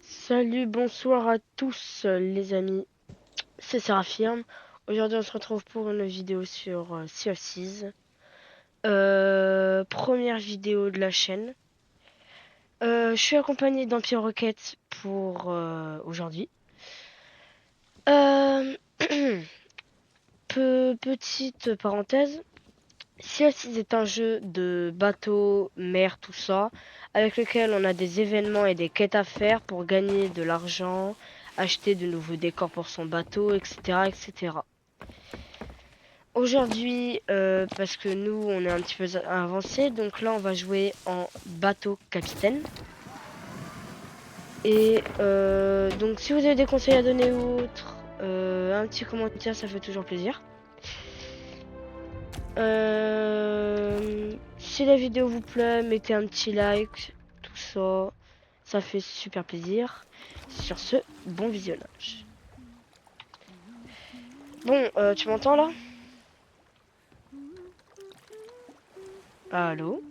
Salut, bonsoir à tous les amis, c'est Seraphim. Aujourd'hui on se retrouve pour une vidéo sur Sea of Thieves. Première vidéo de la chaîne. Je suis accompagné d'Empire Rocket pour aujourd'hui. Euh, petite parenthèse, Sea of Thieves est un jeu de bateau, mer, tout ça, avec lequel on a des événements et des quêtes à faire pour gagner de l'argent, acheter de nouveaux décors pour son bateau, etc., etc. Aujourd'hui, parce que nous, on est un petit peu avancé, donc là, on va jouer en bateau capitaine. Et donc, si vous avez des conseils à donner ou autre, un petit commentaire, ça fait toujours plaisir. Si la vidéo vous plaît, mettez un petit like, tout ça, ça fait super plaisir. Sur ce, bon visionnage. Bon, tu m'entends là? Allô?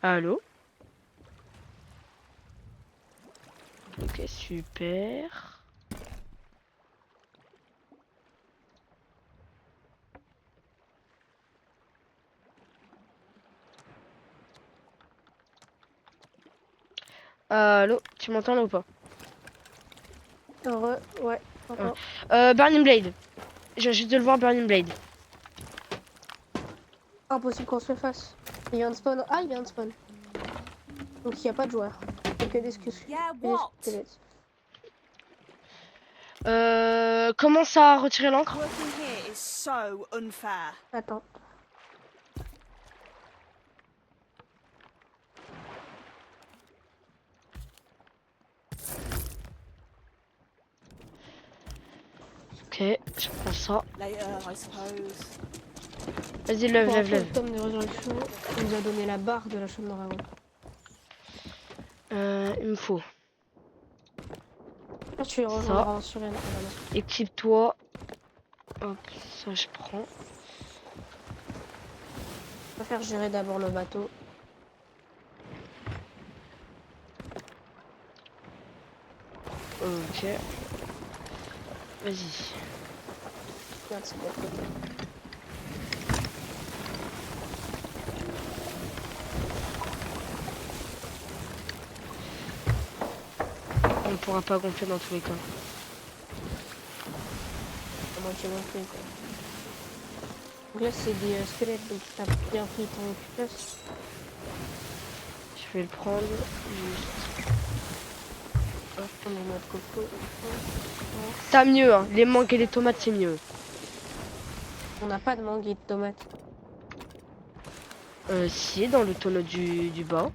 Allô? Ok, super. Allô? Tu m'entends là ou pas? Ouais. Burning Blade. Je viens juste de le voir, Burning Blade. Impossible qu'on se le fasse. Il vient de spawn. Ah, il vient de spawn. Donc il n'y a pas de joueur. Il y a que des squelettes. Commence à retirer l'encre. Attends. Ok, je prends ça. Vas-y, Pour lève. info, le tome de résurrection, il nous a donné la barre de la chaîne de dragon. Il me faut Là, tu les ça. rejoindras sur une. Équipe-toi. Hop, ça je prends. On va faire gérer d'abord le bateau. Ok. Vas-y. Regarde, c'est de l'autre côté. On ne pourra pas gonfler dans tous les cas. À moitié monté, quoi. Donc là, c'est des squelettes, donc t'as bien pris ton place. Je vais le prendre. Juste. Hop, on met notre coco. T'as mieux, hein. Les mangues et les tomates, c'est mieux. On n'a pas de mangue et de tomates. Si, dans le tonneau du bas.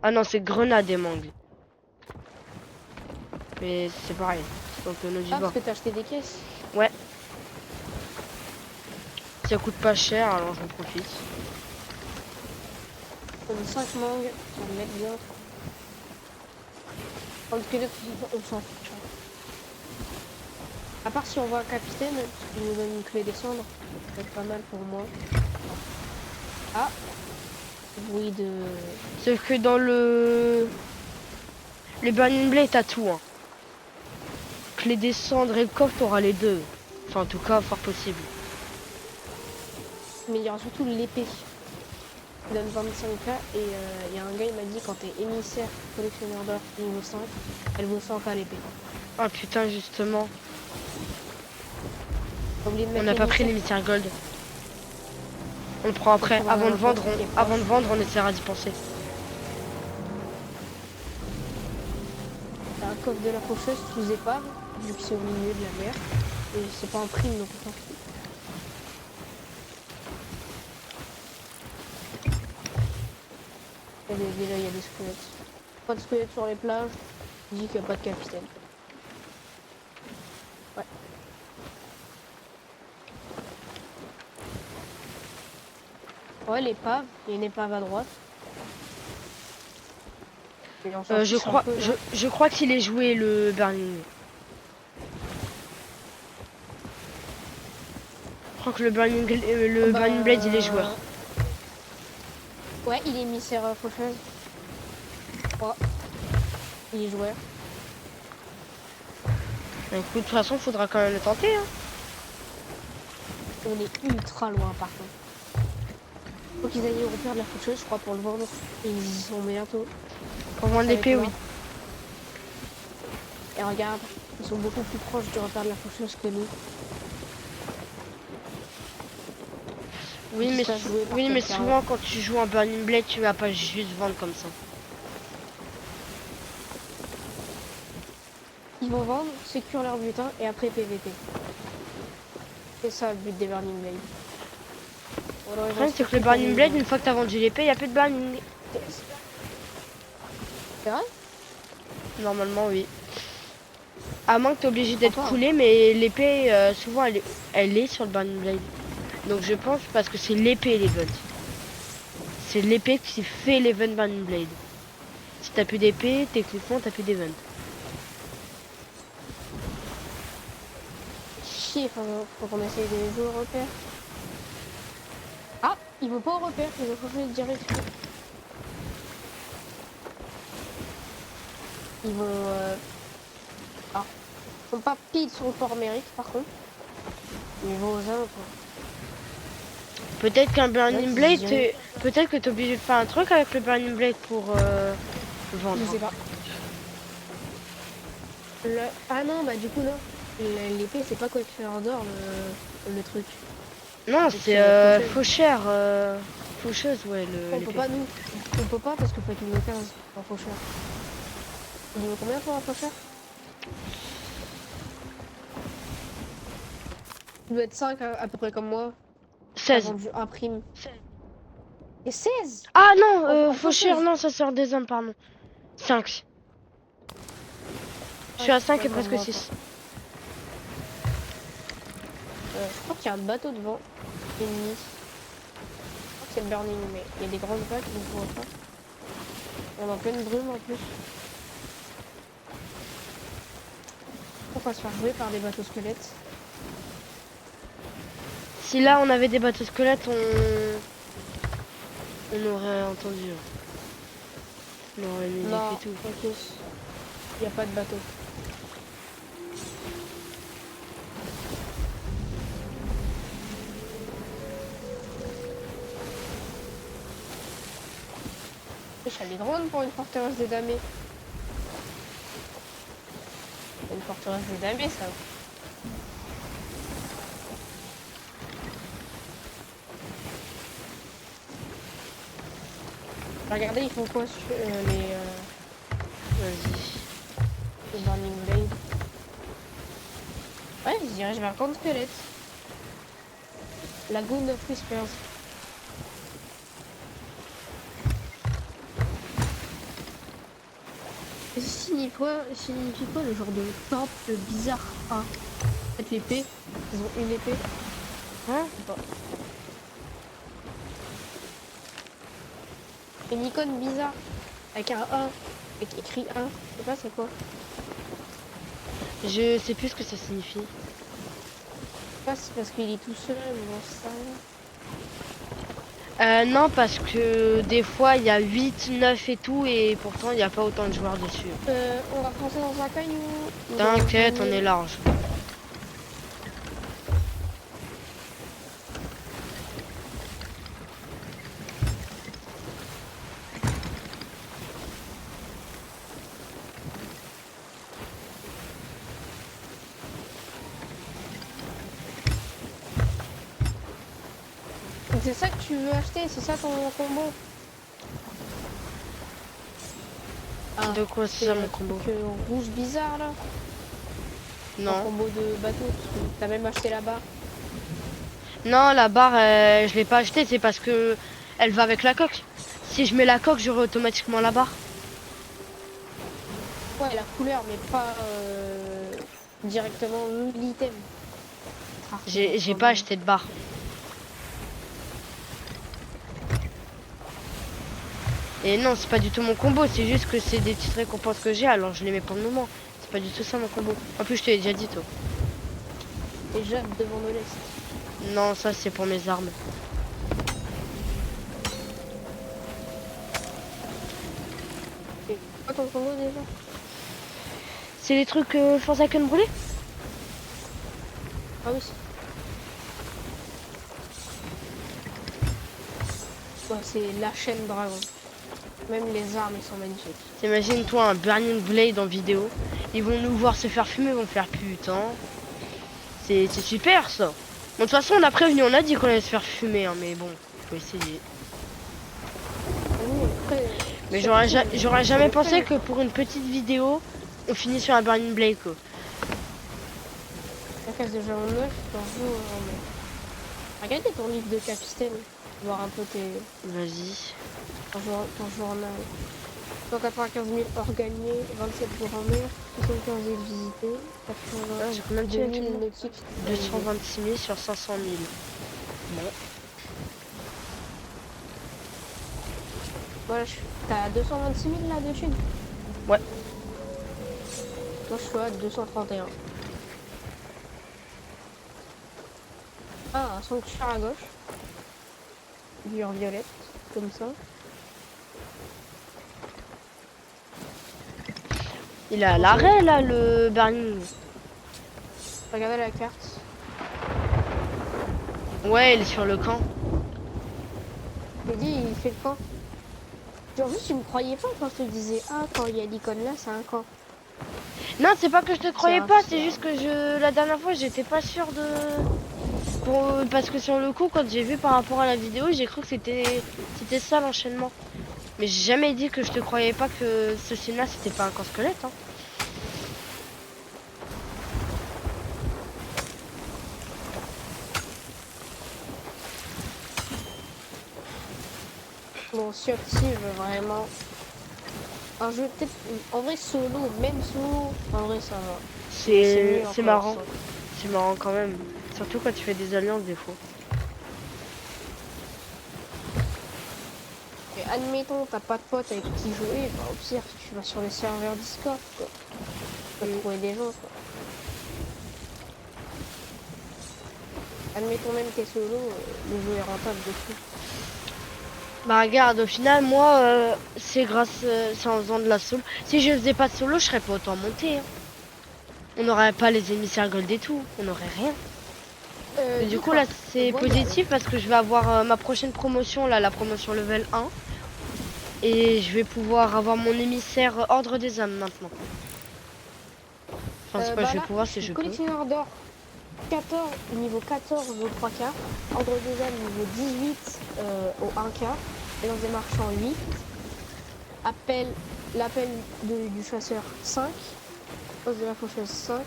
Ah non, c'est grenade et mangue. Mais c'est pareil. C'est dans le tonneau du Ah, bas. parce que t'as acheté des caisses. Ouais. Ça coûte pas cher, alors j'en profite. On a 5 mangues, on va le mettre bien. En tout cas, on s'en fiche. À part si on voit un capitaine qui nous donne une clé des cendres, ça va être pas mal pour moi. Ah, bruit de. Sauf que dans le Burning Blade, t'as tout. Hein. Clé des cendres et le coffre, t'auras les deux. Enfin, en tout cas, fort possible. Mais il y aura surtout l'épée. Il donne 25k et il y a un gars, il m'a dit quand t'es émissaire collectionneur d'or niveau 5, elle vaut 100k l'épée. Ah putain, justement. On n'a pas pris l'émissaire gold. On le prend après. Avant de vendre, on essaiera d'y penser. T'as un coffre de la faucheuse sous épave, vu que c'est au milieu de la mer. Et c'est pas en prime, donc on s'en fout. Déjà, il y a des squelettes. Pas de squelettes sur les plages. Il dit qu'il n'y a pas de capitaine. Ouais. Ouais, l'épave. Il y a une épave à droite. Je crois qu'il est joué le Burning. Je crois que le Burning Blade, il est joueur. Ouais, il est émissaire faucheuse. Oh, il est joueur. Écoute, de toute façon, faudra quand même le tenter. Hein. On est ultra loin par contre. Faut qu'ils aillent au repère de la faucheuse, je crois, pour le vendre. Et ils y sont bientôt. Pour vendre Avec l'épée, moi. oui. Et regarde, ils sont beaucoup plus proches du repère de la faucheuse que nous. Oui, Ils mais, se fassent jouer par oui, mais quelqu'un. souvent, quand tu joues un Burning Blade, tu vas pas juste vendre comme ça. Ils vont vendre, sécure leur butin et après PVP. C'est ça le but des Burning Blade. Le problème, c'est que le Burning Blade, une fois que t'as vendu l'épée, il n'y a plus de Burning. C'est vrai? Normalement, oui. À moins que tu es obligé d'être Encore. coulé, mais l'épée, souvent, elle est sur le Burning Blade. Donc je pense parce que c'est l'épée l'event. C'est l'épée qui fait l'event Burning Blade. Si t'as plus d'épée, techniquement, t'as plus d'event. Chier, faut qu'on essaye de jouer au repère. Ah, ils vont pas au repère, ils vont changer de direction. Ils vont... Ah, ils sont pas pile sur le port mérite par contre. Ils vont aux alentours. Peut-être qu'un Burning Ouais, Blade, je peut-être que t'es obligé de faire un truc avec le Burning Blade pour vendre. Je sais pas. Ah non, bah du coup non. L'épée c'est pas collectionneur d'or le truc. Non, C'est c'est faucheur. Faucheuse, ouais, On peut l'épée. pas nous. On peut pas parce qu'il faut être niveau 15 en faucheur. Niveau combien pour un faucheur? Tu dois être 5 à peu près comme moi. T'as 16. vendu un prime. Et 16 Ah non, en faucheur, faucheuse. non, ça sort des hommes, pardon. 5. Je suis à 5 Ouais, et comme presque moi, quoi. 6. Je crois qu'il y a un bateau devant. Ennemi. Je crois que c'est le burning, mais il y a des grandes vagues, donc on voit pas. On est en pleine brume en plus. On va se faire jouer par des bateaux squelettes. Si là on avait des bateaux squelettes, on aurait entendu. On aurait mis Non, et tout. ok. Il n'y a pas de bateau. Elle est grande pour une forteresse des damnés. Une forteresse des damnés, ça. Regardez, ils font quoi sur les Burning Blade? Ouais, je dirais, je vais reprendre squelette. Lagoon of Whispers. Et ça signifie quoi le genre de temple bizarre? Ah, peut-être l'épée. Ils ont une épée. Hein? Je sais pas. Une icône bizarre. Avec un 1. Avec écrit 1. Je sais pas c'est quoi. Je sais plus ce que ça signifie. Je sais pas si c'est parce qu'il est tout seul ou j'en sais rien. Non, parce que des fois il y a 8, 9 et tout, et pourtant il n'y a pas autant de joueurs dessus. On va foncer dans un caille ou T'inquiète, dans on un est large. Donc c'est ça que tu veux acheter, c'est ça ton combo. Ah, De quoi c'est ça mon combo? Rouge bizarre là. Un Non. combo de bateau. T'as même acheté là-bas. Non, la barre, je l'ai pas achetée, c'est parce que elle va avec la coque. Si je mets la coque, j'aurai automatiquement la barre. Ouais, la couleur, mais pas directement l'item. J'ai pas acheté de barre. Et non, c'est pas du tout mon combo, c'est juste que c'est des petites récompenses que j'ai, alors je les mets pour le moment. C'est pas du tout ça mon combo. En plus, je te l'ai déjà dit, toi. Et jade devant nos lestes. Non, ça c'est pour mes armes. ton combo déjà? C'est les trucs Forsaken brûlés? Ah oui. Ouais, c'est la chaîne dragon. Même les armes, ils sont magnifiques. T'imagines-toi un Burning Blade en vidéo. Ils vont nous voir se faire fumer, ils vont faire putain. C'est super ça. Bon, de toute façon, on a prévenu, on a dit qu'on allait se faire fumer, hein, mais bon, faut essayer. Oui, après, Mais surtout, j'aurais c'est jamais le pensé fait. que pour une petite vidéo, on finit sur un Burning Blade quoi. La case déjà en 9, t'en joues en mai. Regardez ton livre de capitaine, voir un peu Vas-y. ton journal. 195 000 heures gagnées, 27 jours en mer, 75 îles visitées, Ah, j'ai combien de 82 thunes 000 actuellement? nautiques. 226 000 sur 500 000. Bon. Voilà, t'as 226 000 là de thunes? Ouais. Moi je suis à 231. Ah, un sanctuaire à gauche. Lueur violette, comme ça. Il est à l'arrêt là, le Burning. Regardez la carte. Ouais, il est sur le camp. J'ai dit, il fait le camp. En plus, tu me croyais pas quand je te disais, ah, quand il y a l'icône là, c'est un camp. Non, c'est pas que je te croyais un- pas, c'est juste que la dernière fois, j'étais pas sûre de. Parce que sur le coup, quand j'ai vu par rapport à la vidéo, j'ai cru que c'était ça l'enchaînement. Mais j'ai jamais dit que je te croyais pas que ce film-là, c'était pas un camp squelette. Hein. Bon, si active vraiment. Un jeu peut-être. En vrai, solo, même solo, en vrai, ça va. C'est mieux encore, marrant. ça. C'est marrant quand même. Surtout quand tu fais des alliances des fois. Et admettons, t'as pas de pote avec qui jouer, bah, au pire, tu vas sur les serveurs Discord, quoi. Tu peux trouver des gens, quoi. Admettons même que t'es solo, le jeu est rentable de fou. Bah regarde, au final, moi, c'est c'est en faisant de la solo. Si je faisais pas de solo, je serais pas autant monté. Hein. On n'aurait pas les émissaires gold et tout. On n'aurait rien. Et du coup, là, c'est positif parce que je vais avoir ma prochaine promotion, là, la promotion level 1. Et je vais pouvoir avoir mon émissaire ordre des âmes maintenant. Enfin, c'est pas Bah je vais là, pouvoir, je c'est suis je peux. collectionneur d'or 14, niveau 14 au 3K, ordre des âmes niveau 18 au 1K, et dans des marchands 8, l'appel du chasseur 5, os de la faucheuse 5,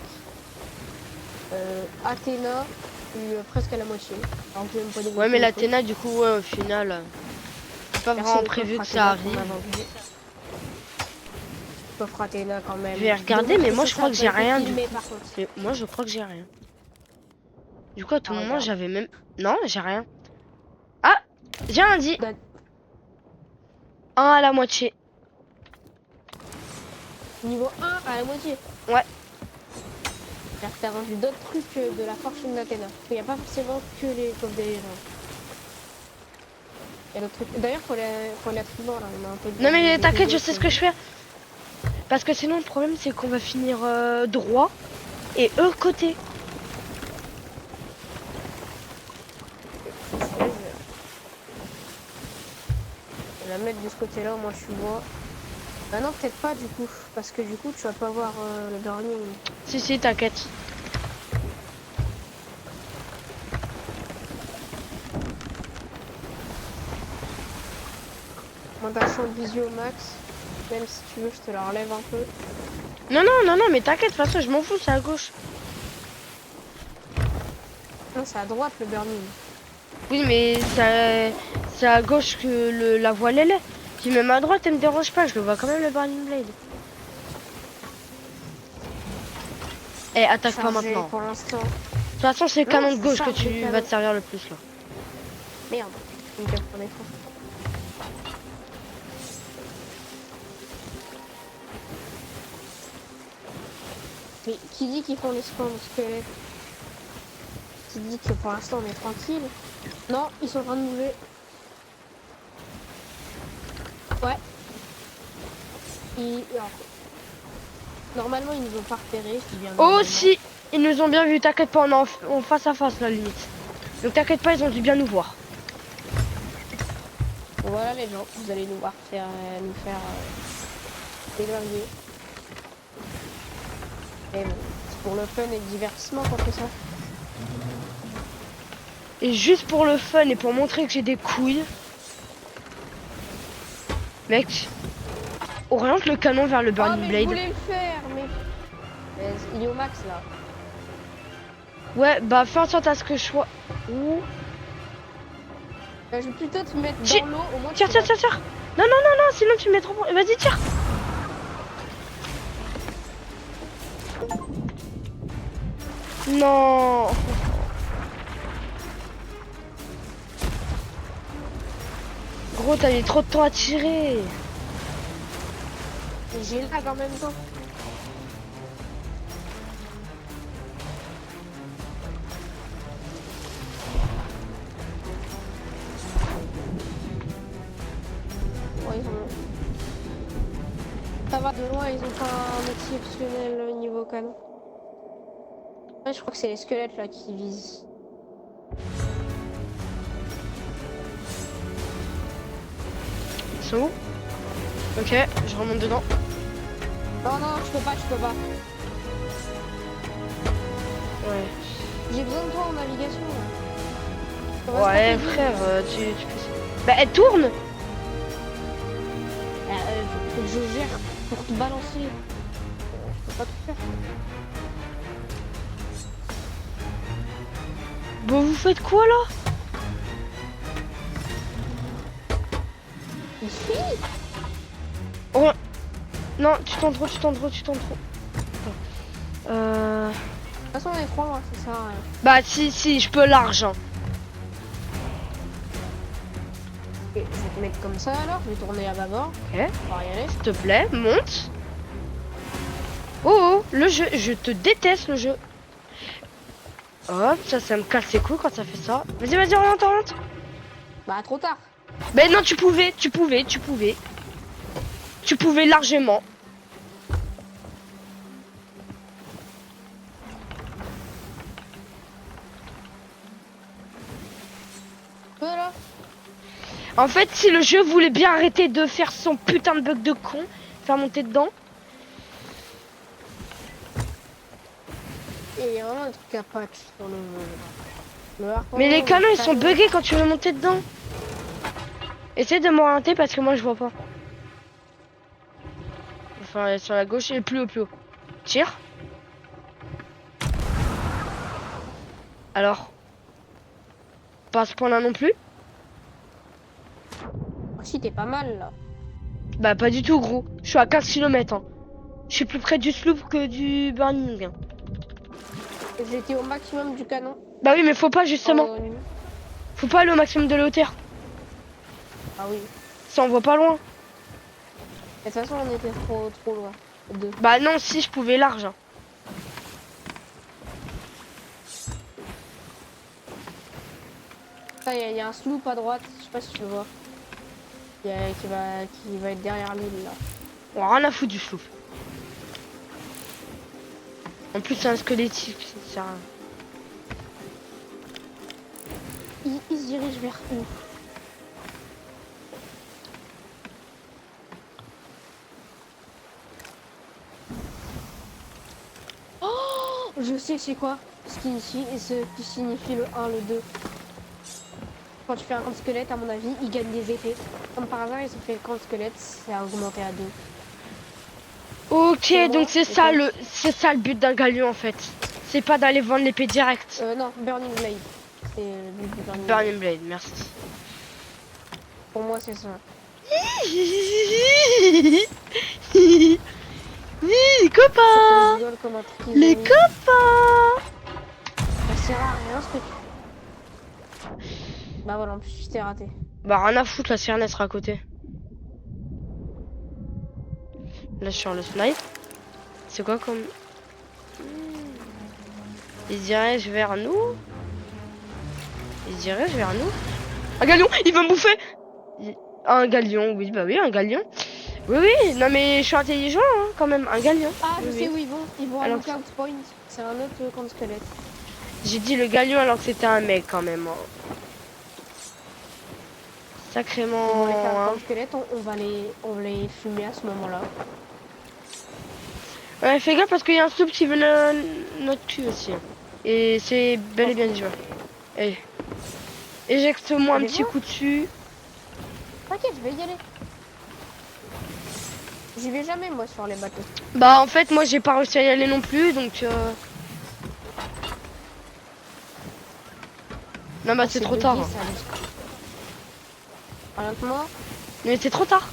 Athéna presque à la moitié. Alors que j'ai même pas développé Ouais, mais le truc. l'Athéna, du coup, ouais, au final, c'est pas Merci vraiment au prévu coffre que ça Athéna qu'on arrive. a vendu. Coffre Athéna quand même. Je vais regarder, Dommage mais moi, ça je crois soit que pas j'ai été rien, du filmé, coup. par contre. Mais moi, je crois que j'ai rien. Du coup, à tout Ah, moment, regarde. j'avais même... Non, j'ai rien. Ah, j'ai un dit. Un à la moitié. Niveau 1 à la moitié. Ouais. C'est-à-dire que t'as vendu d'autres trucs de la fortune d'Athéna. Il n'y a pas forcément que les coffres des légendes. Il y a d'autres trucs. D'ailleurs, faut aller à Tribord là. On a un peu de. Non, mais t'inquiète, je sais ce que je fais. Parce que sinon, le problème, c'est qu'on va finir droit et eux côté. On va la mettre de ce côté-là, moi je suis moi. Bah non, peut-être pas du coup. Parce que du coup, tu vas pas voir le dernier. Si, t'inquiète. Moi, t'as le champ de visio au max. Même si tu veux, je te la relève un peu. Non, mais t'inquiète, de toute façon, je m'en fous, c'est à gauche. Non, c'est à droite le burning. Oui, mais c'est à gauche que la voile elle est. Puis même à droite, elle me dérange pas, je le vois quand même le Burning Blade. Eh, attaque pas Chargé maintenant. pour l'instant. De toute façon, c'est le Non, canon de c'est gauche que chargé, tu canon. vas te servir le plus là. Merde, une carte en écran. Mais qui dit qu'ils font les spawns squelettes? Qui dit que pour l'instant on est tranquille? Non, ils sont en train de bouger. Ouais. Alors, normalement, ils nous ont pas repérés, je dis bien Oh normalement. si, ils nous ont bien vu, t'inquiète pas, on est en face à face la limite. Donc t'inquiète pas, ils ont dû bien nous voir. Bon, voilà les gens, vous allez nous voir faire, éloigner. Et bon, c'est pour le fun et le divertissement qu'on fait ça. Et juste pour le fun et pour montrer que j'ai des couilles. Mec, oriente le canon vers le Oh Burning mais je Blade. voulais le faire, mais il est au max là. Ouais, bah fais en sorte à ce que je sois... Ouh. Je vais plutôt te mettre Tire, dans l'eau, au moins tu tire, peux tire, tire, tire. Non, non, non, non, sinon tu me mets trop... Vas-y, tire. Non. Gros, t'as mis trop de temps à tirer. J'ai lag en même temps. Ouais, ça va de loin, ils ont pas un exceptionnel niveau canon. Ouais, je crois que c'est les squelettes là qui visent. Ils sont où? Ok, je remonte dedans. Non, non, tu peux pas, tu peux pas. Ouais. J'ai besoin de toi en navigation. Là. On va se Ouais, taper vite. frère, tu peux... Bah, elle tourne. Faut que je gère pour te balancer. Je peux pas tout faire. Bon, vous faites quoi, là? Ici. Oh. Non, tu tentes trop, tu tentes trop, tu tentes trop. De toute façon, on est trois, hein, c'est ça. Bah, si, je peux l'argent. Ok, je vais te mettre comme ça alors. Je vais tourner à bâbord. Ok, On va y aller. s'il te plaît, monte. Oh, le jeu, je te déteste, le jeu. Hop, ça me casse les couilles quand ça fait ça. Vas-y, vas-y, oriente, oriente. Bah, trop tard. Mais non, tu pouvais. Tu pouvais largement. Voilà. En fait, si le jeu voulait bien arrêter de faire son putain de bug de con, faire monter dedans. Et il y a vraiment un truc à patch sur le Mais les canons, ils sont canon. buggés quand tu veux monter dedans. Essaie de m'orienter parce que moi, je vois pas. Enfin, sur la gauche et plus haut, plus haut. Tire. Alors. Pas à ce point-là non plus. Oh, si, t'es pas mal là. Bah, pas du tout, gros. Je suis à 15 km. Hein. Je suis plus près du sloop que du burning. Hein. J'étais au maximum du canon. Bah oui, mais faut pas, justement. Oh, Faut pas aller au maximum de la hauteur. ah oui. Ça, on voit pas loin. De toute façon, on était trop loin. Deux. Bah non, si, je pouvais large. Hein. Il y a un sloop à droite, je sais pas si tu le vois. Qui va être derrière l'île là. On a rien à foutre du sloop. En plus, c'est un squelettique. Ça... Il se dirige vers où? Oh, je sais c'est quoi ce qui signifie le 1, le 2. Quand tu fais un camp de squelette, à mon avis, il gagne des effets. Comme par hasard, ils ont fait le camp de squelette, c'est à augmenter à 2. Ok, Pour donc moi, c'est ça le but d'un galion en fait. C'est pas d'aller vendre l'épée direct. Non, Burning Blade. C'est le but du Burning Blade. Burning Blade, merci. Pour moi, c'est ça. Les copains. Je rigole comme un truc Les isolé. copains. Ça sert à rien ce que tu... Bah voilà, en plus, je t'ai raté. Bah rien à foutre, la sirène elle sera à côté. Là sur le snipe. C'est quoi comme... Il dirige vers nous. Il dirige vers nous. Un galion, il va me bouffer. Un galion, oui, bah oui, un galion. Oui, oui, non mais je suis intelligent hein, quand même, un galion. Ah, je Oui, sais oui. où ils vont. Ils vont à Alors, Lookout Point. C'est un autre camp de squelette. j'ai dit le galion alors que c'était un mec quand même. Hein. Ils vont aller faire un Sacrément. camp Hein. de squelette. On va les fumer à ce moment-là. Ouais, fais gaffe parce qu'il y a un soupe qui veut notre cul aussi. Et c'est bel et bien dit. Eh, éjecte-moi un Allez petit voir. coup dessus. T'inquiète, je vais y aller. J'y vais jamais moi sur les bateaux. Bah en fait moi j'ai pas réussi à y aller non plus donc non bah Ah, c'est trop tard. bugué, ça, lui. Honnêtement, Mais c'est trop tard.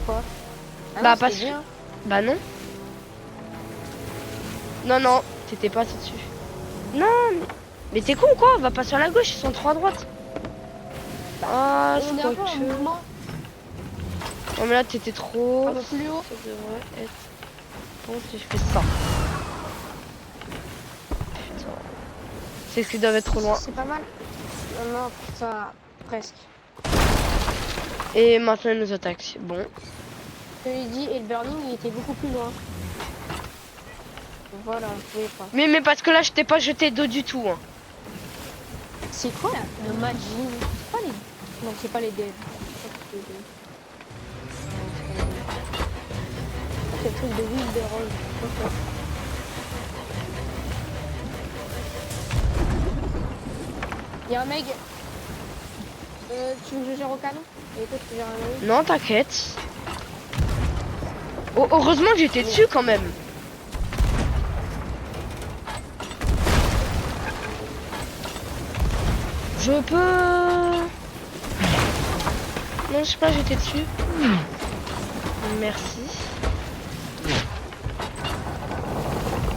quoi? Ah Bah non, parce c'était que... bien. Bah non. Non non, t'étais pas dessus. Non mais t'es con ou quoi? Va pas sur la gauche, ils sont trop à droite. Ah On c'est est quoi un peu en que... mouvement. Non mais là t'étais trop... Un peu plus haut. Ça devrait être... Bon si je fais ça. Putain. C'est ce qu'ils doivent être trop loin. C'est pas mal. Non, non, ça, presque. Et maintenant ils nous attaquent. Bon. Je l'ai dit, et le burning, il était beaucoup plus loin. Voilà, je pouvais pas. Mais parce que là je t'ai pas jeté d'eau du tout. Hein. C'est quoi là? Le Majin? C'est pas les... Non, c'est pas les devs. C'est le truc de Wilderol. Ok. Il y a un mec. Tu veux que je gère au canon? Et toi tu gères un mec. Non t'inquiète. Oh, heureusement que j'étais dessus quand même. Je peux... Non, je sais pas, j'étais dessus. Merci.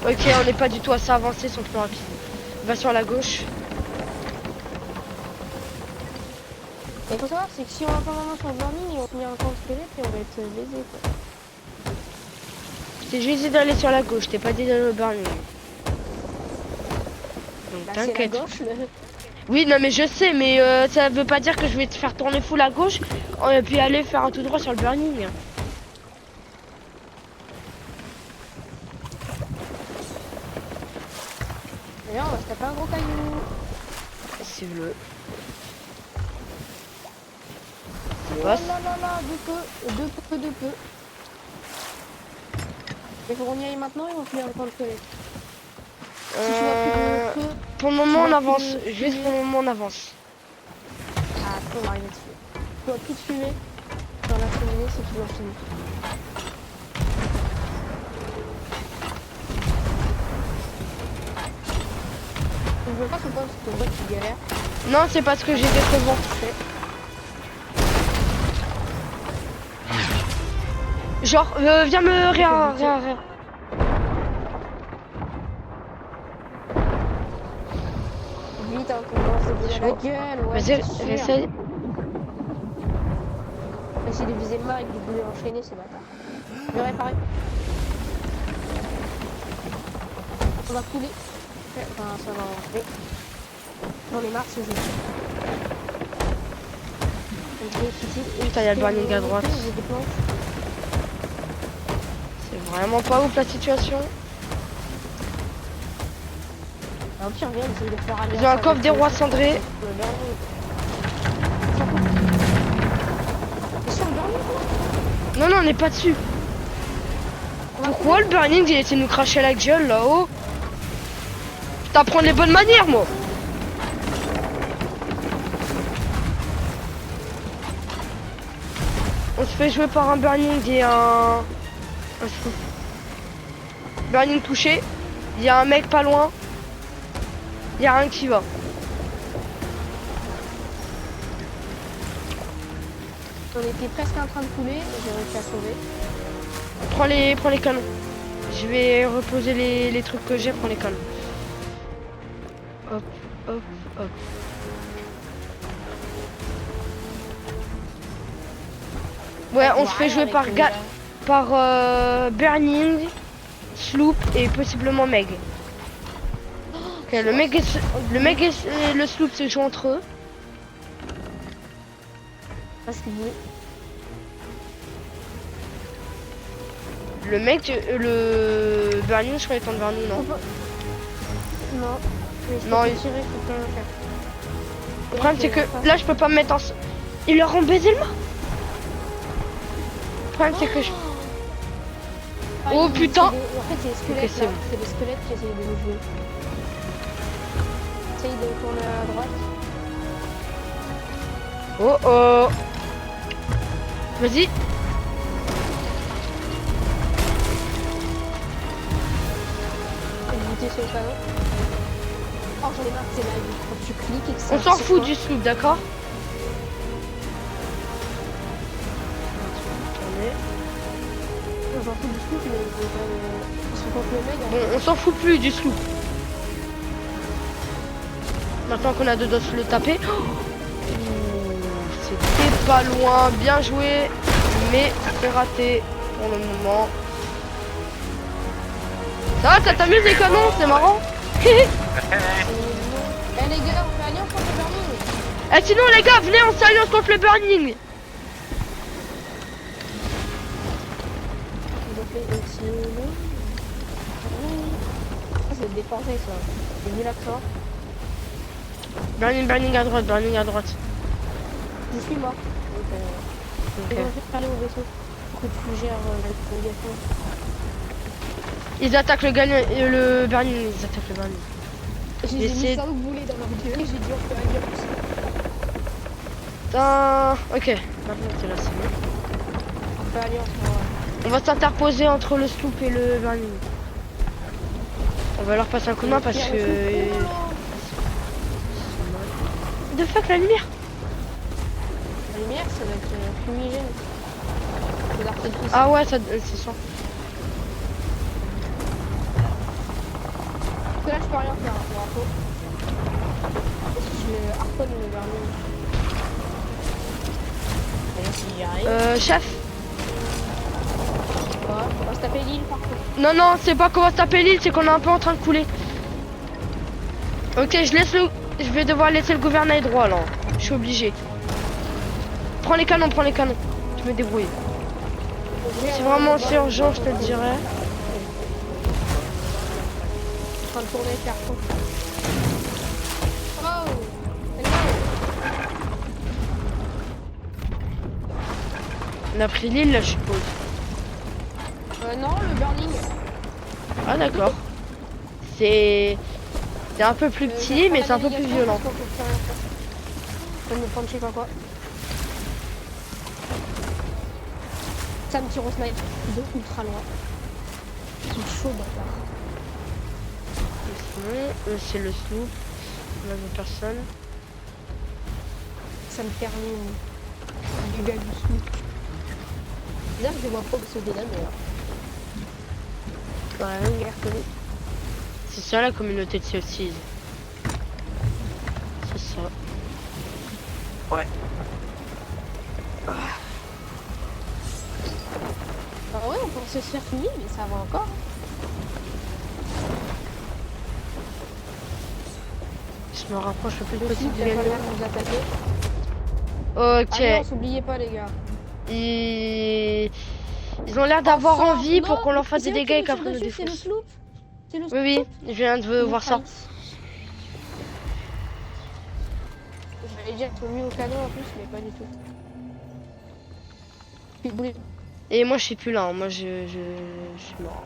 Ok, on n'est pas du tout assez avancé, ils sont plus rapides. Va sur la gauche. Et faut savoir, c'est que si on va pas vraiment sur le burning, ils vont finir un camp de squelette et on va être baisé quoi. J'ai juste dit d'aller sur la gauche, t'es pas dit d'aller au burning. Donc Bah, c'est la t'inquiète. gauche. Oui, non mais je sais, mais ça veut pas dire que je vais te faire tourner full à gauche et puis aller faire un tout droit sur le burning. D'ailleurs, on va se taper un gros caillou. C'est le... Oh là là là, de peu. Il faut qu'on y aille maintenant et on finit un camp de squelette. Si tu vois plus de feu, Pour le moment on vois avance, plus de juste fumée. pour le moment on avance. Ah, après on va arriver dessus. Tu vois plus de fumée dans la cheminée, c'est toujours fini. Je veux pas qu'on pense que toi tu galères. Non, c'est parce que j'étais trop devant. Genre, viens me rien. Vite, hein, qu'on lance des boules à la gueule. Ouais, Vas-y, c'est sûr. essaye. Essayer de viser le mât avec des boulets enchaînées, c'est bâtard. Je vais réparer. On va couler. Enfin, ça va rentrer. J'en ai marre de ce jeu. Putain, il y a le burning à droite. C'est vraiment pas ouf la situation. Au pire, viens essayer de faire aller. Ils ont un coffre des rois cendrés. Non, non, on n'est pas dessus. Pourquoi le burning il essaie de nous cracher la gueule là-haut? Putain, prendre les bonnes manières, moi. On se fait jouer par un burning et un scoop. Burning touché. Il y a un mec pas loin. Il y a rien qui va. On était presque en train de couler et j'ai réussi à sauver. Prends les canons. Je vais reposer les trucs que j'ai, prends les canons. Hop, hop, hop. Ouais, on se fait jouer par Burning, Sloop et possiblement Meg. Ok, le Meg et le Sloop se jouent entre eux. Parce que vous... Le mec, le Burning, je crois, il est en vers nous, non? Non. Mais je Non, peux il- te tirer, je peux te faire. Le problème, c'est que là, je peux pas me mettre en... Il leur a baisé le mât. Le problème, c'est que je... Ah, Oh, putain. En fait, c'est les squelettes, Ok, c'est là. bon. C'est les squelettes qui essayent de nous jouer. Essaye de tourner à droite. Oh, oh. Vas-y. Éviter sur le canon. Oh, j'en ai marre, c'est la vie. Quand tu cliques et que ça... On s'en c'est fout quoi du sloop, d'accord? On s'en fout du scoop, mais parce que contre le mec, Bon, on s'en fout plus du sloop. Maintenant qu'on a deux doigts de le taper. Oh, c'était pas loin, bien joué, mais c'est raté pour le moment. Ça va, ça t'amuse les canons, c'est marrant. Eh les gars, on fait alliance contre le Burning. Eh sinon les gars, venez, on s'alliance contre le Burning. Ils ont fait aussi le... Ça c'est dépensé ça. J'ai vu l'accent. Burning, Burning à droite, Burning à droite. Je suis mort. Ok. Ils vont juste aller au vaisseau. Faut que tu gères la navigation. Ils attaquent le Burning, ils attaquent le Burning. Je les ai Essaye- mis 5 boulets dans leur gueule. J'ai dit on fait alliance. Putain. Ok, maintenant c'est là, c'est bon. On fait alliance. On va s'interposer entre le sloop et le Burning. On va leur passer un coup de main parce que... De fuck la lumière. La lumière, ça doit être fumigène. C'est l'artifice. Ah ouais, ça c'est ça. Parce que là, je peux rien faire pour info. Parce que je harponne le Burning. D'ailleurs, si j'y arrive. Chef. Quoi on va se taper l'île par contre. Non, non, c'est pas qu'on va se taper l'île, c'est qu'on est un peu en train de couler. Ok, je vais devoir laisser le gouvernail droit là. Je suis obligé. Prends les canons, prends les canons. Je me débrouille. Si vraiment c'est urgent, je te le dirai. En train de tourner faire quoi. Oh hello. On a pris l'île là, je suppose. Non, le Burning. Ah d'accord. C'est un peu plus petit, mais c'est un peu plus violent. Je vais me prendre je sais pas quoi. Ça me tire au snipe de ultra loin. Ils sont chauds bâtard. Sinon, c'est le sloop. On a deux personnes. Ça me termine. Du gars du sou. D'ailleurs, je vois pas que ce délai, mais ouais, il est reconnu. C'est ça la communauté de Sea of Thieves. C'est ça. Ouais. Ah ouais, on pensait se faire finir, mais ça va encore. Je me rapproche le plus Le possible site, du il a pas gagnant. l'air de nous attaquer. Ok. Alliance, oubliez pas, les gars. Ils ont l'air d'avoir Enfin, envie pour non, qu'on leur fasse des c'est eux dégâts et qui nous qu'après tirent nous dessus, c'est le défausse. sloop. C'est le Oui, sloop. oui, je viens de voir ça. J'allais dire qu'ils sont mis au canon en plus, mais pas du tout. Puis, boulet. Et moi je suis plus là, hein. Moi je suis mort.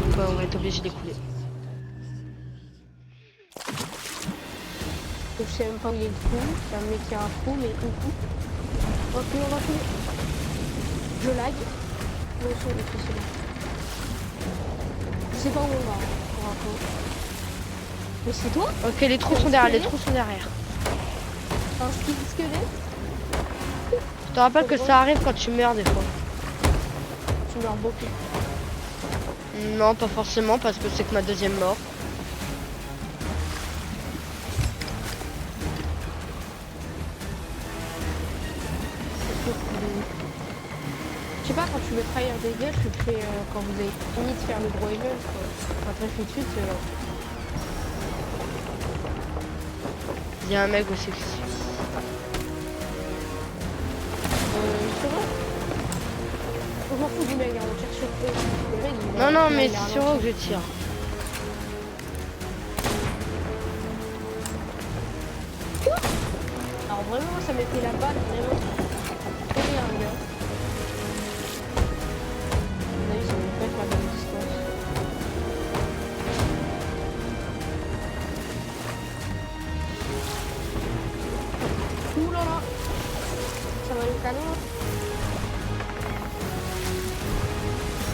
Donc on va être obligé d'écouler. Je sais même pas où il est le trou. C'est un mec qui a un trou, mais où on va plus, on va plus. Je lag. Non, c'est bon. Je sais pas où on va, pour info. Mais c'est toi? Ok, les trous sont derrière, les trous sont derrière. Un squelette? Je te rappelle que ça arrive quand tu meurs des fois. Tu meurs beaucoup. Non, pas forcément, parce que c'est que ma deuxième mort. Je sais pas, quand tu veux trahir des gars, tu le fais quand vous avez fini de faire le gros event, quoi. Après, tout de suite, Il y a un mec aussi. je m'en fous du mec, hein, on tire sur eux. Le mec, Non, non, mais il a c'est sur eux que je tire. Alors vraiment, ça mettait la balle, vraiment. Très bien, les gars. Là, ils ont pas fait la bonne distance. Ouh là là. Ça va le canon.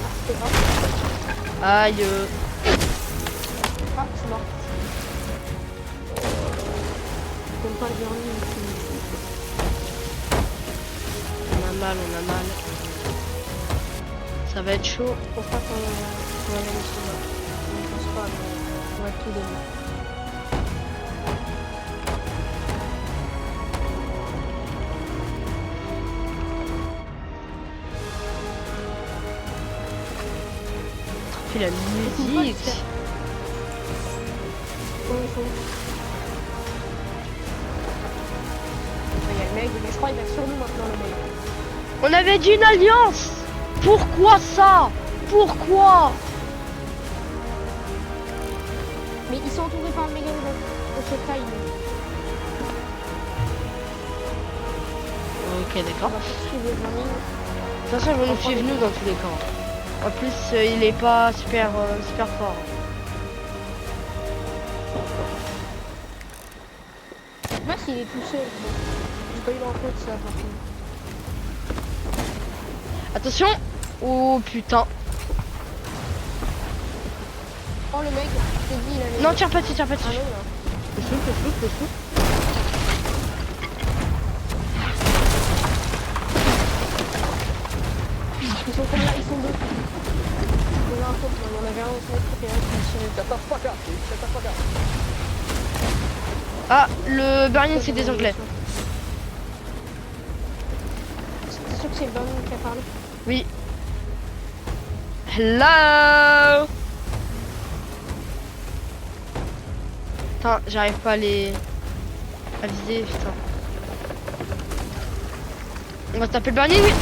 Ah, c'était grave. Aïe. Ah, je suis mort. J'aime pas le vernis. On a mal, on a mal. Ça va être chaud. Je pense pas qu'on va gagner celui-là. Je pense pas, mais on va tout donner. Puis la musique. Il y a le mec, mais je crois qu'il va sur nous maintenant, le mec. On avait dit une alliance. Pourquoi ça? Pourquoi? Mais ils sont entourés par le méga de cette taille. Ok, On d'accord. va poursuivre les amis. De toute façon, ils vont nous suivre nous dans tous les cas. En plus, il est pas super, super fort. Je sais pas s'il est tout seul. J'ai pas eu l'info de ça par contre. Attention. Oh putain. Oh le mec, je t'ai dit il avait... Non, tire pas dessus, tire pas dessus. Ah non là. Le flou, le flou, le flou. Ils sont combien? Ils sont deux. Il y en a un autre, il y en avait un au centre et un qui a tiré. Ah, le Berlin, c'est des Anglais. C'est sûr que c'est le Berlin qui a parlé. Oui. Hello. Putain, j'arrive pas à les... à viser, putain. On va se taper le burning.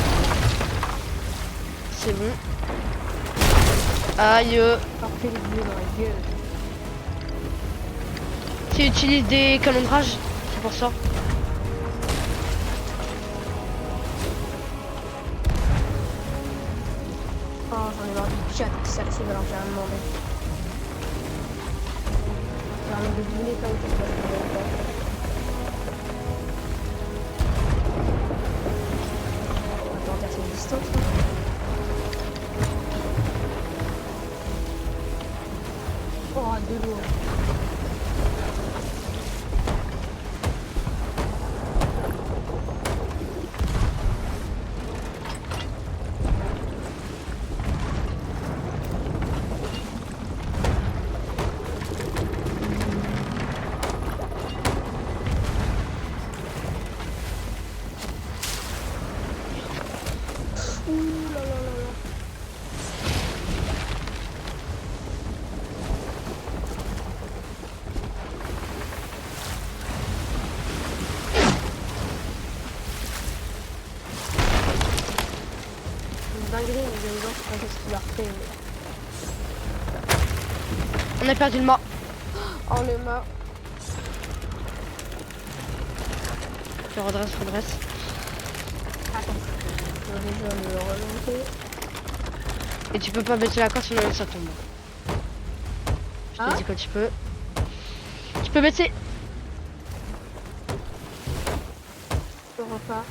C'est bon. Aïe. Parfait les bleus dans la gueule. Tu utilises des canons de rage, c'est pour ça. Oh j'en ai marre du chat qui s'accède alors j'ai rien demandé. J'ai rien de bouler comme ça. On va tenter cette distance. Hein. Oh de l'eau. Ouh là là là là. Une dinguerie, mais j'aime bien, je sais pas ce qu'il a refait. Mais... On a perdu le mât. Oh le mât. Je redresse, redresse. Attends. Je vais déjà le remonter. Et tu peux pas baisser la corde sinon ça tombe. Je te Hein? dis quand tu peux. Tu peux baisser. Je repars.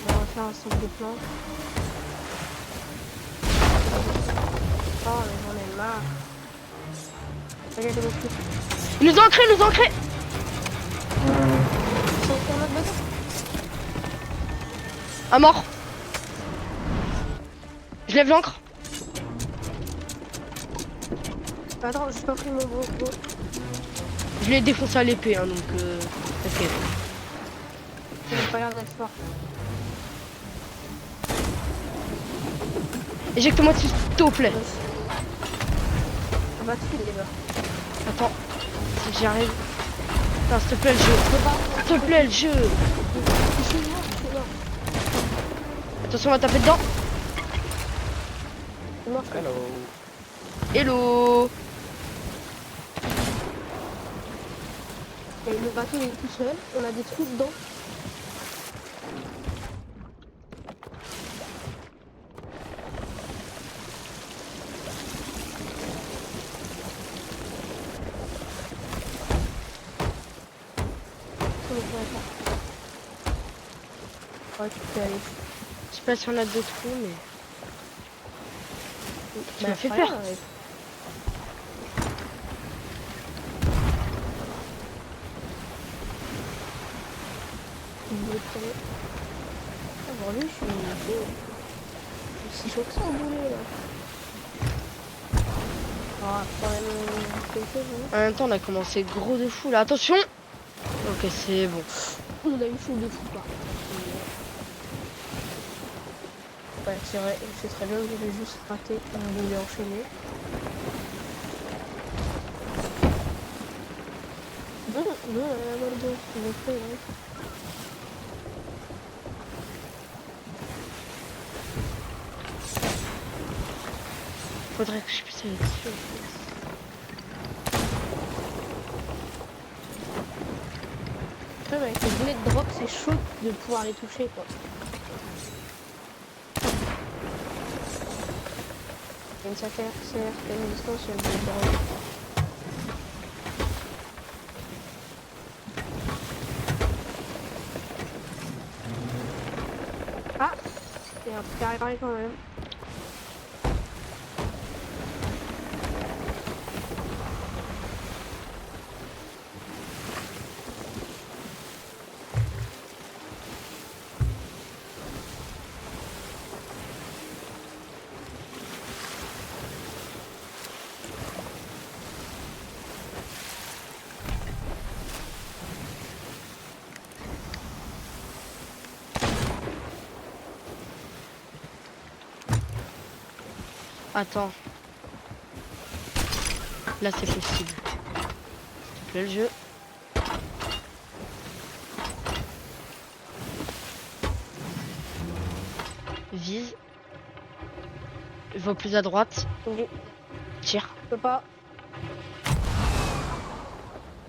On va refaire un saut de plan. Oh mais j'en ai marre. Regardez le truc. Ils nous ont ancré, ils nous ont ancré. Ils sont sur notre bateau. À mort. Je lève l'ancre. Attends, j'ai pas pris mon gros. Je l'ai défoncé à l'épée, hein, donc t'inquiète. Il n'a pas l'air d'être fort. Éjecte-moi dessus, s'il te plaît. On va dessus les gars. Attends, si j'y arrive. Putain, s'il te plaît le jeu. S'il te plaît le jeu. Je suis mort, je suis mort. Attention, on va taper dedans. Non, Hello. Hello. et le bateau il est tout seul, on a des trous dedans. On ne pourrait pas. Ouais, tu peux aller. Je sais pas si on a deux trous, mais... Tu m'as fait Bah, peur. rien, ouais. Ah, bon, lui, je suis si chaud que ça au boulet là. Ah, quand même quelque chose, hein. En même temps, on a commencé gros de fou, là. Attention. Ok, c'est bon. On a eu chaud de fou quoi. Ouais, c'est vrai, c'est très bien, j'avais juste raté un boulet enchaîné. Non, non, la balle de fait, ouais. Faudrait que je puisse aller dessus. Même avec les boulets de drop, c'est chaud de pouvoir les toucher quoi. Il y a une certaine distance sur le boulet de drop. Ah, il y a un petit carré quand même. Attends. Là, c'est possible. S'il te plaît, le jeu. Vise. Va plus à droite. Je Tire. peux pas.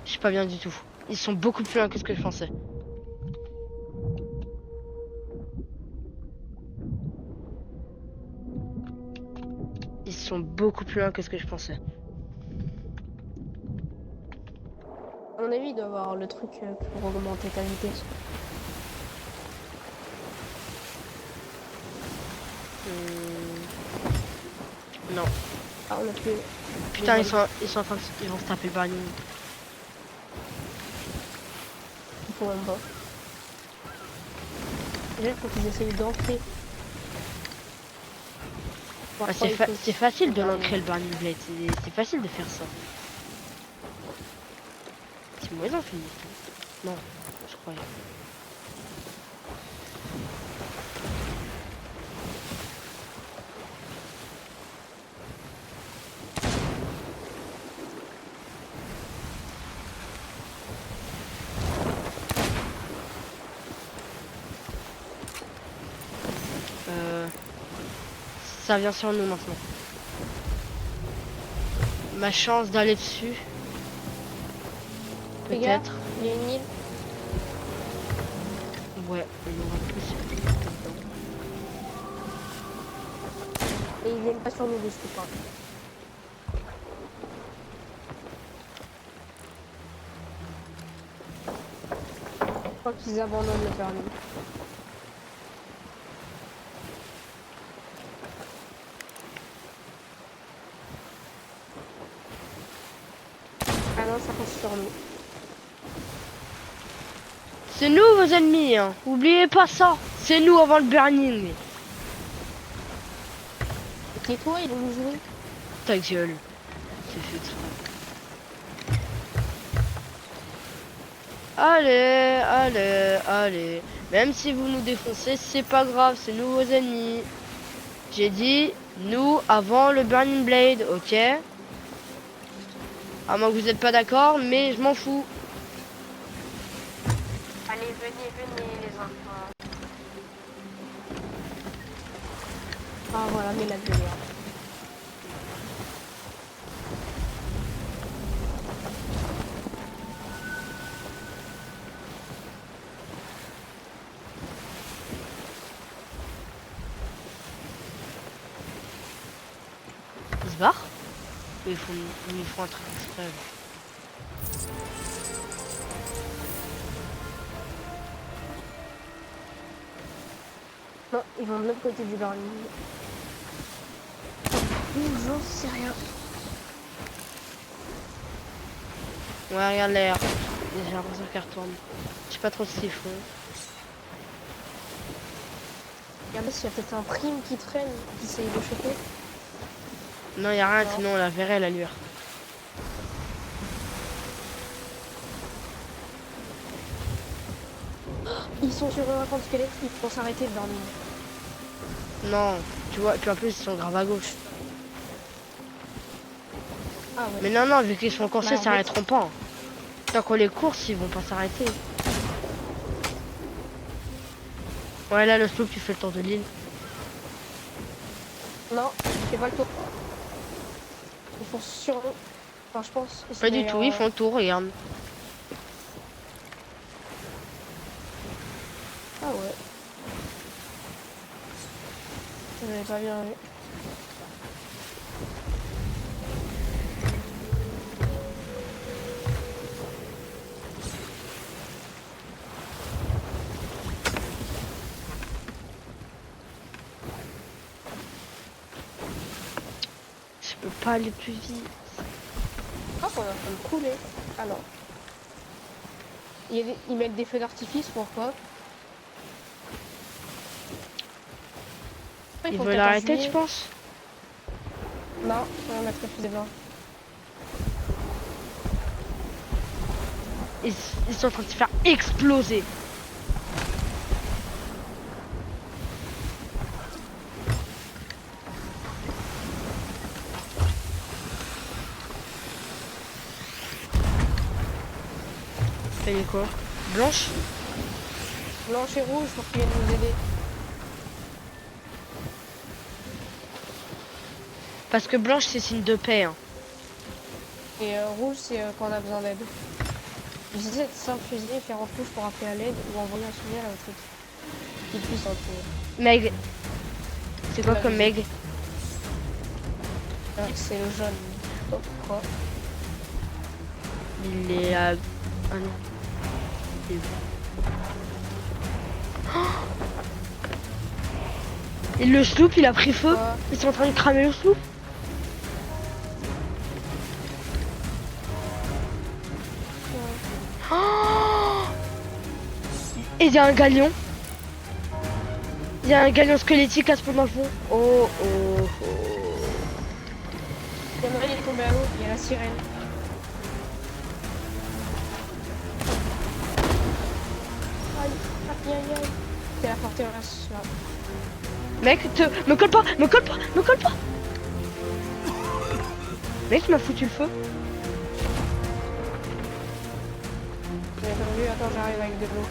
Je suis pas bien du tout. Ils sont beaucoup plus loin que ce que je pensais. Ils sont beaucoup plus loin que ce que je pensais. À mon avis, il doit avoir le truc pour augmenter ta vitesse. Non. Ah, on a plus. Putain, ils sont en train de ils vont se taper le burning. Pour en bas. Déjà, il faut qu'ils essayent d'entrer. Ah, c'est facile de l'entrer le burning blade. C'est facile de faire ça. C'est moi ils ont fini. Non, je croyais. Ça vient sur nous maintenant. Ma chance d'aller dessus. Les gars, Peut-être. il y a une île. Ouais, il y aura plus. Et ils viennent pas sur nous dessus quoi. Je crois qu'ils abandonnent le permis. Ah non, ça passe sur nous. C'est nous vos ennemis, hein. Oubliez pas ça. C'est nous avant le burning. Et toi, ils vont nous jouer. Ta gueule. C'est fait exprès. Allez, allez, allez. Même si vous nous défoncez, c'est pas grave, c'est nous vos ennemis. J'ai dit nous avant le Burning Blade, ok? À moins que vous n'êtes pas d'accord, mais je m'en fous. Allez, venez, venez les enfants. Ah voilà, mais la lumière. Ils se barrent? Ou ils font un truc exprès? Non, ils vont de l'autre côté du Berlin. J'en sais rien. Ouais, regarde l'air. J'ai l'impression qu'elle retourne. Je sais pas trop ce qu'ils font. Regardez s'il y a peut-être un prime qui traîne, qui essaye de choper. Non, y a rien, Non. sinon on la verrait la lueur. Ils sont sur un camp de squelette, ils vont s'arrêter le Berlin. Non, tu vois plus, ils sont grave à gauche. Ah ouais. Mais non, vu qu'ils sont coincés, Bah, ils en s'arrêteront pas. Tant qu'on les course, ils vont pas s'arrêter. Ouais, là, le sloop, tu fais le tour de l'île. Non, je fais pas le tour. Ils font sur eux. Enfin, je pense. Pas du tout, ils font le tour, regarde. Ah ouais. J'avais pas bien vu. Je peux pas aller plus vite. Ah, on est en train de couler. Ah non. Ils mettent des feux d'artifice, pourquoi? Ils font veulent 14 arrêter, juillet. tu penses? Non, on va mettre le fusée blanc. Ils sont en train de se faire exploser. Elle est quoi? Blanche? Blanche et rouge pour qu'ils viennent nous aider. Parce que blanche, c'est signe de paix. Hein. Et rouge, c'est quand on a besoin d'aide. Utilisez cette simple fusée et faire en touche pour appeler à l'aide ou envoyer un signal à votre équipe. Qu'il puisse en trouver. Meg. C'est quoi comme Meg? C'est le jaune. Oh, quoi? Il est à... Ah non. Il est où? Oh, et le sloop, il a pris feu. Quoi? Ils sont en train de cramer le sloop. Oh, et il y a un galion. Il y a un galion squelettique à ce point dans le fond. Oh, oh, oh. Il y en a un, il est tombé à l'eau. Il y a la sirène. Aïe, aïe, aïe, aïe. C'est la forteresse, là. Mec, me colle pas, me colle pas, me colle pas. Mec, tu m'as foutu le feu. J'ai perdu, attends, j'arrive avec de l'eau.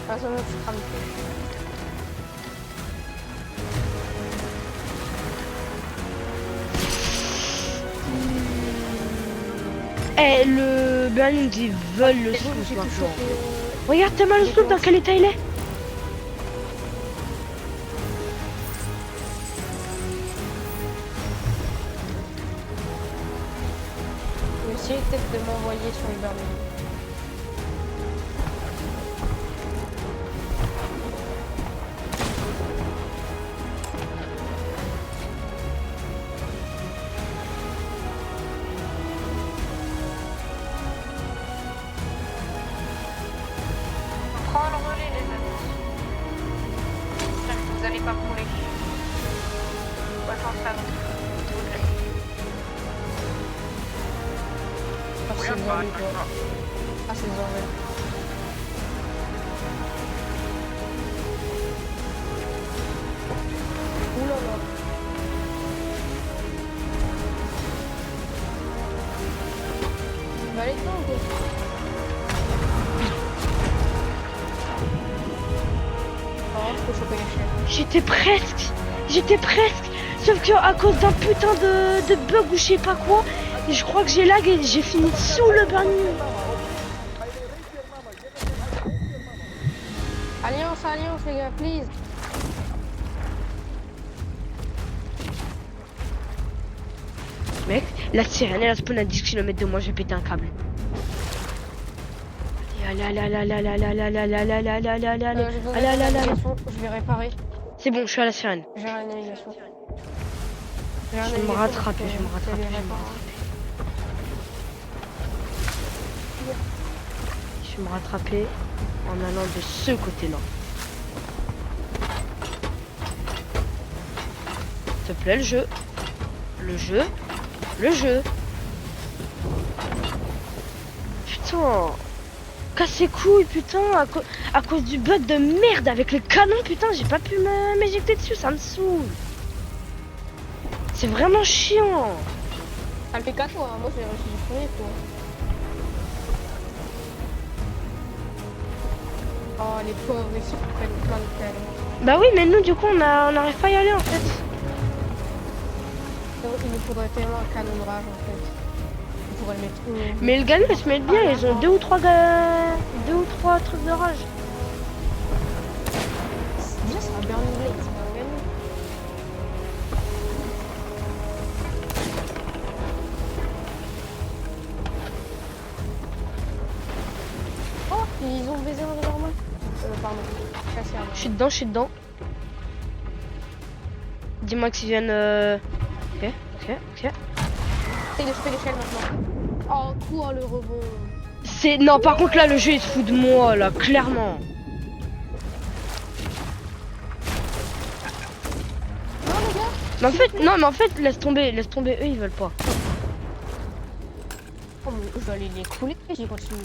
Ah, ça va, tu crames. Eh, le Berlin ils veulent le Et donc, sloop j'ai pu maintenant. choper, Regarde tellement le sloop, dans quel état il est. Je vais essayer peut-être de m'envoyer sur les Berlin. Prends le relais, les amis. J'espère que vous allez pas couler. Attention à vous. S'il vous plaît. Ah, c'est Zoré, quoi. Ah, c'est Zoré. Ouh là là. Bah, allez, non, quoi. choper l'échelle. J'étais presque. Sauf que à cause d'un putain de bug ou je sais pas quoi, je crois que j'ai lag et j'ai fini sous le burning. Alliance, alliance les gars, please. Mec, la sirène elle a spawn à 10 km de moi, je vais péter un câble. Allez, allez, allez, allez, allez, allez, allez, allez, allez, allez, allez, allez, allez, Je allez, allez, allez, allez. je vais réparer. C'est bon, je suis à la sirène. J'ai la navigation. Je vais me rattraper, je vais me rattraper, je vais me rattraper. Je vais me rattraper en allant de ce côté-là. S'il te plaît, le jeu. Le jeu. Le jeu. Putain. Casse les couilles, putain. À cause du bug de merde avec le canon, putain, j'ai pas pu m'éjecter dessus, ça me saoule. C'est vraiment chiant. Ça le fait qu'à toi, hein. Moi j'ai réussi du premier coup. Oh les pauvres, ils se prennent plein de canons. Bah oui, mais nous du coup on n'arrive pas à y aller en fait. Il nous faudrait tellement un canon de rage en fait. On pourrait le mettre où? Mais le gamin ils se mettent bien, ils ont deux ou trois trucs de rage. Déjà c'est un Burning Blade, c'est pas un gamin. Oh, ils ont baisé en normal. Pardon. Cassé un. Je suis dedans, je suis dedans. Dis-moi qu'ils viennent. Ok, ok, ok. Essaye de choper l'échelle maintenant. Oh, quoi le rebond. C'est. Non, par contre là le jeu il se fout de moi là, clairement. Non les gars. Mais en fait, laisse tomber, eux ils veulent pas. Oh, mais je vais aller les couler, j'y continue.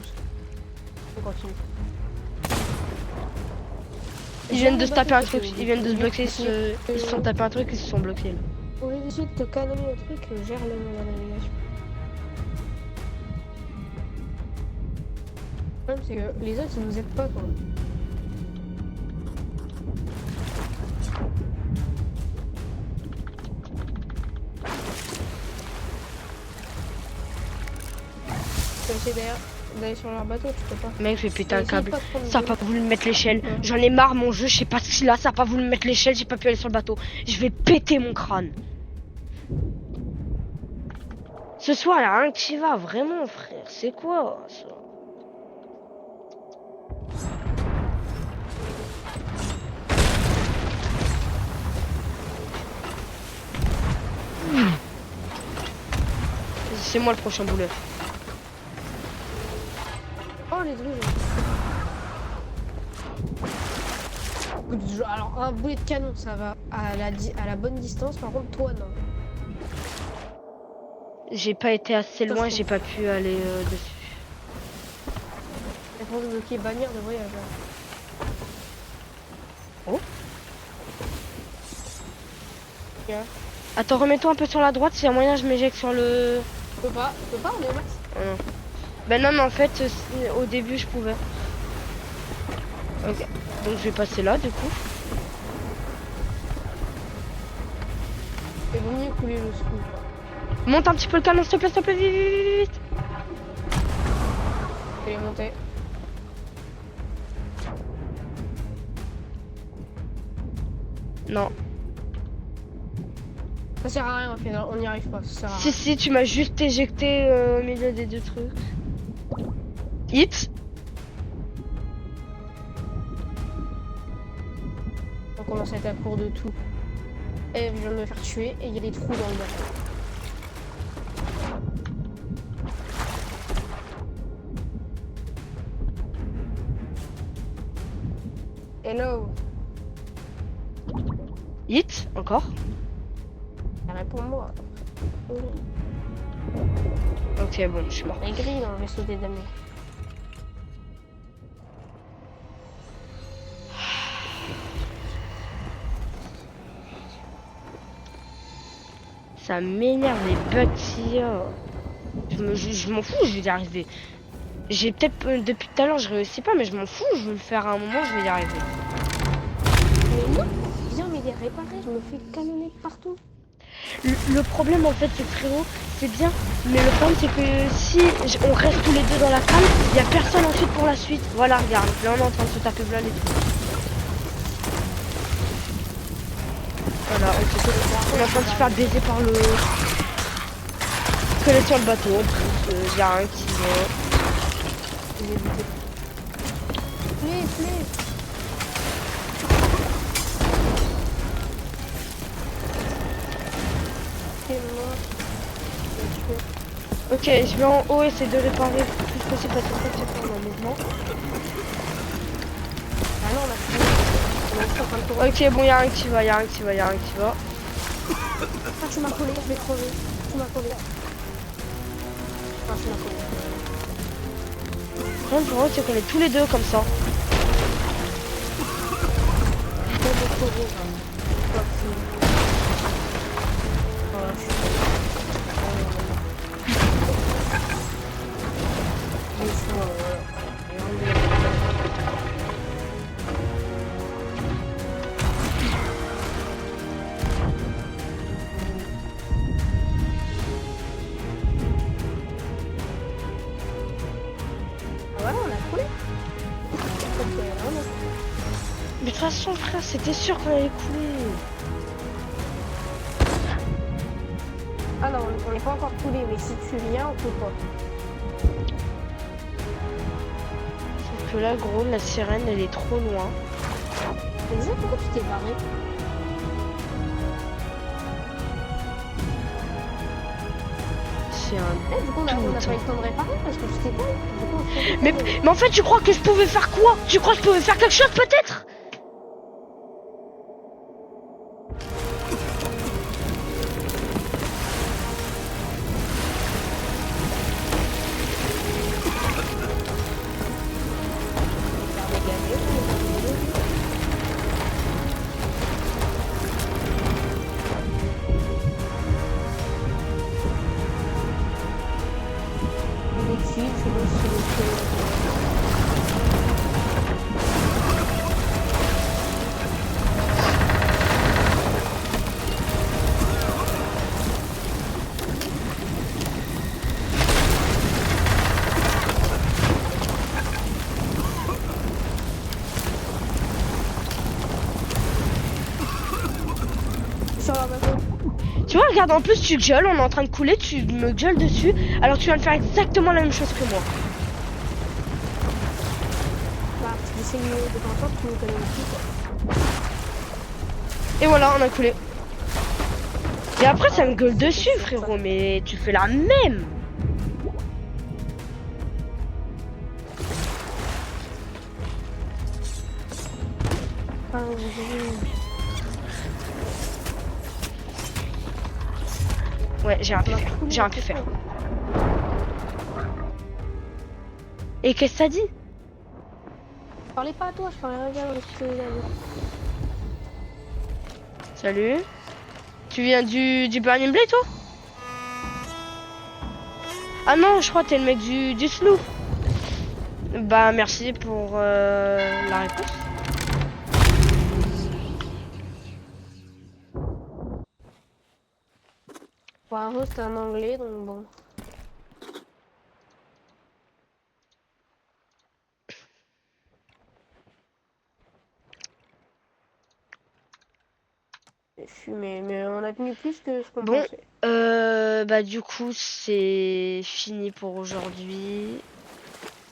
Je continue. Ils viennent de se taper un truc, ils viennent de se bloquer, ils se sont tapés un truc, ils se sont bloqués là. Au lieu d'essayer de te canonner le truc, gère la navigation. Le problème c'est que les autres ils nous aident pas quoi. Tu peux essayer d'aller sur leur bateau, tu peux pas. Mec, je vais péter un Essaye câble. pas de prendre Ça a le pas voulu me mettre l'échelle. Ouais. J'en ai marre mon jeu, je sais pas ce qu'il a, ça a pas voulu me mettre l'échelle, j'ai pas pu aller sur le bateau. Je vais péter mon crâne. Ce soir, y a rien qui va, vraiment frère. C'est quoi ça? C'est moi le prochain boulet. Oh les druides. Alors un boulet de canon ça va à la bonne distance, par contre toi non. J'ai pas été assez loin, j'ai pas pu aller dessus. Il faut débloquer bannière de voyage. Oh. Ok. Attends, remets-toi un peu sur la droite, s'il y a moyen je m'éjecte sur le... Je peux pas, on est au max. Non. Ben non, mais en fait, au début, je pouvais. Ok. Donc, je vais passer là, du coup. Il vaut mieux couler le scoop. Monte un petit peu le canon, s'il te plaît, vite, vite, vite. Il est monté. Non. Ça sert à rien, au final, on n'y arrive pas, ça sert à Si, rien. si, tu m'as juste éjecté au milieu des deux trucs. Hit. On commence à être à court de tout. Et je viens de me faire tuer et il y a des trous dans le bateau. Hello. Hit, encore. Réponds-moi. Ok, bon, je suis mort. Il est gris dans le vaisseau des damnés. Ça m'énerve les bugs qu'il y a. Je m'en fous, je vais y arriver. J'ai peut-être depuis tout à l'heure je réussis pas, mais je m'en fous, je veux le faire à un moment, je vais y arriver. Mais réparer, je me fais canonner de partout. Le problème en fait c'est que frérot, c'est bien, mais le problème c'est que si on reste tous les deux dans la cale, il y a personne ensuite pour la suite. Voilà, regarde, là on est en train de se taper blâle et tout. Voilà, on est en train de se faire baiser par le squelette sur le bateau. En plus, il y a un qui vient. J'ai buté. Flip. C'est mort. Ok, je vais en haut essayer de réparer le plus possible parce que c'est pas un mouvement. Ah non, on a fini. On est en train de tourner. Ok, bon, il y a un qui va. Ah, tu m'as collé, je vais crever. Tu m'as collé. Ah, tu m'as collé. Le problème c'est qu'on est tous les deux comme ça. Voilà, on a coulé. Mais de toute façon, frère, c'était sûr qu'on allait couler. Ah non, on n'est pas encore coulé, mais si tu viens, on peut pas. Sauf que là, gros, la sirène, elle est trop loin. Mais déjà, pourquoi tu t'es barré? C'est un... Du coup, on a pas eu le temps de réparer parce que tu t'es pas. Du coup, Mais en fait, tu crois que je pouvais faire quoi? Tu crois que je pouvais faire quelque chose, peut-être? Tu vois, regarde, en plus tu gueules, on est en train de couler, tu me gueules dessus, alors tu viens de faire exactement la même chose que moi. Bah, tu essayes de faire en sorte que tu nous connais aussi. Et voilà, on a coulé. Et après ça me gueule dessus, frérot, mais tu fais la même. Ouais, j'ai un pu faire. J'ai un pu faire. Et qu'est-ce que ça dit? Je parlais pas à toi, je parlais à regarde ce que Salut. Tu viens du Burning Blade, toi? Ah non, je crois que t'es le mec du Sloop. Bah merci pour la réponse. Poirot, c'est un anglais, donc bon. Mais on a tenu plus que ce qu'on Bon, pensait. bah du coup c'est fini pour aujourd'hui.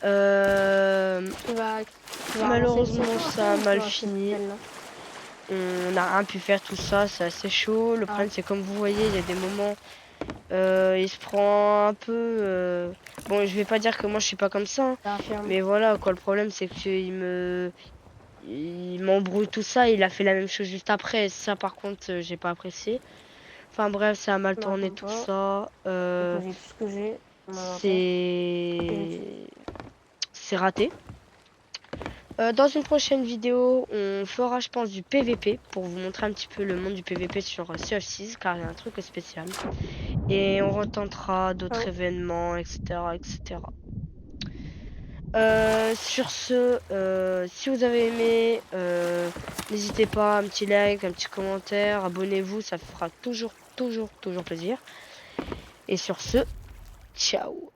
Malheureusement ça a mal fini. On n'a rien pu faire tout ça, c'est assez chaud. Le problème c'est comme vous voyez, il y a des moments, il se prend un peu. Bon, je vais pas dire que moi je suis pas comme ça, hein, mais voilà quoi. Le problème c'est qu'il m'embrouille tout ça. Il a fait la même chose juste après. Ça par contre, j'ai pas apprécié. Enfin bref, ça a mal tourné tout ça. C'est raté. Dans une prochaine vidéo, on fera, je pense, du PVP pour vous montrer un petit peu le monde du PVP sur Sea of Thieves, car il y a un truc spécial. Et on retentera d'autres événements, etc., etc. Sur ce, si vous avez aimé, N'hésitez pas, un petit like, un petit commentaire, abonnez-vous, ça fera toujours plaisir. Et sur ce, ciao.